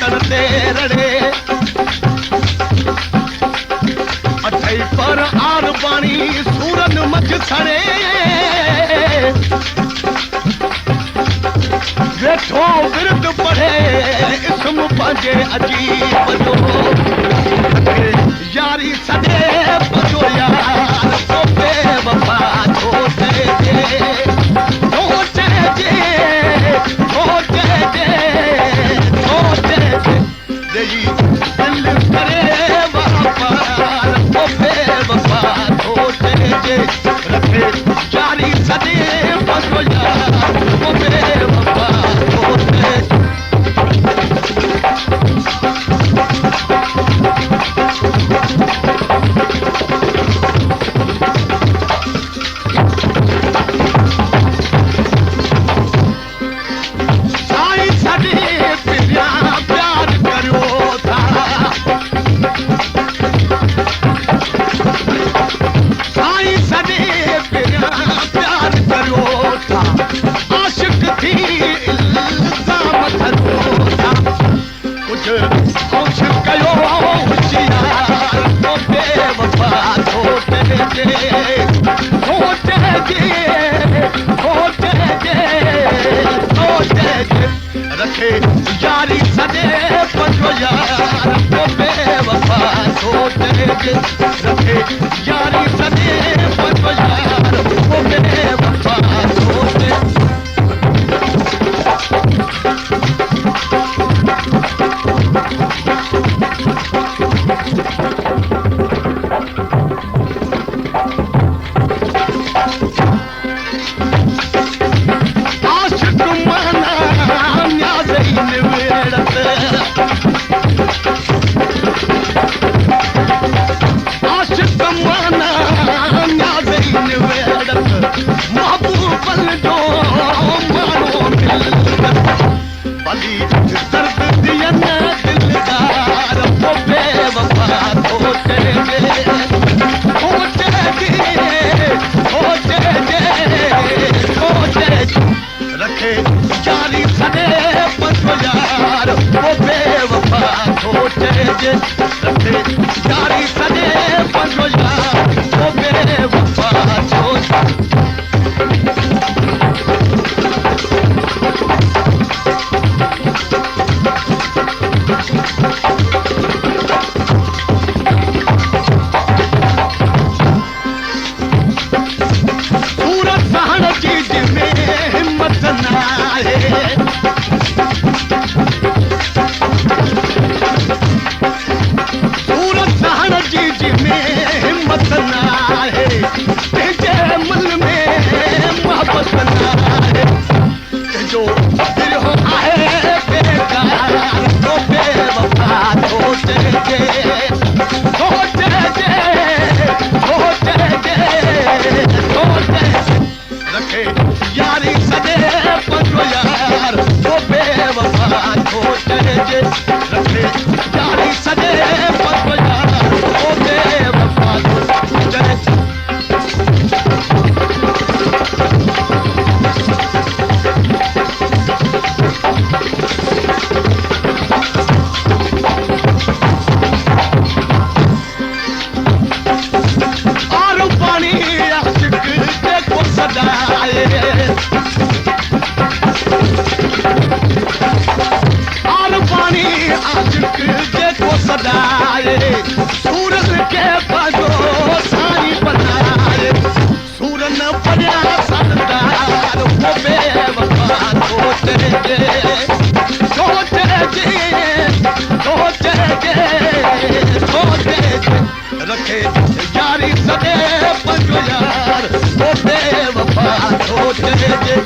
करते रड़े अठई पर आर बाणी सूरन मच सड़े वेठो विरद पढ़े इसम पंहिंजे अजीब जो यारी सॾे बजो यार तो बेवफा छो चइजे छो चइजे छो चइजे छो चइजे ॾेई दिलि करे वापार तो बेवफा छो चइजे रखे यारी सॾे बजो यार तो बेवफा छो चइजे रखे यारी सॾे बजो यार तो बेवफा छो चइजे रखे यारी सॾे बजो यार तो बेवफा छो चइजे रखे यारी सॾे बजो यार तो बेवफा छो चइजे रखे यारी सॾे बजो यार तो बेवफा छो सूरत सहण चीज में हिम्मत नाहे सूरत सहण चीज में हिम्मत नाहे पंहिंजे मुल में मोहब्बत नाहे जो दिल हो आहे बेकार तो बेवफा छो चइजे छो चइजे छो चइजे छो चइजे रखे यारी सॾे बजो यार तो बेवफा छो चइजे रखे यारी सॾे बजो यार तो बेवफा छो चइजे आर पाणी आशिक जेको सदाए आर पाणी आशिक जेको सदाए सूरत के बजो साई बनाए सूर न पढ़िया सरदार वो बेवफा छो चइजे छो चइजे छो चइजे छो चइजे रखे यारी सॾे बजो यार तो बेवफा छो चइजे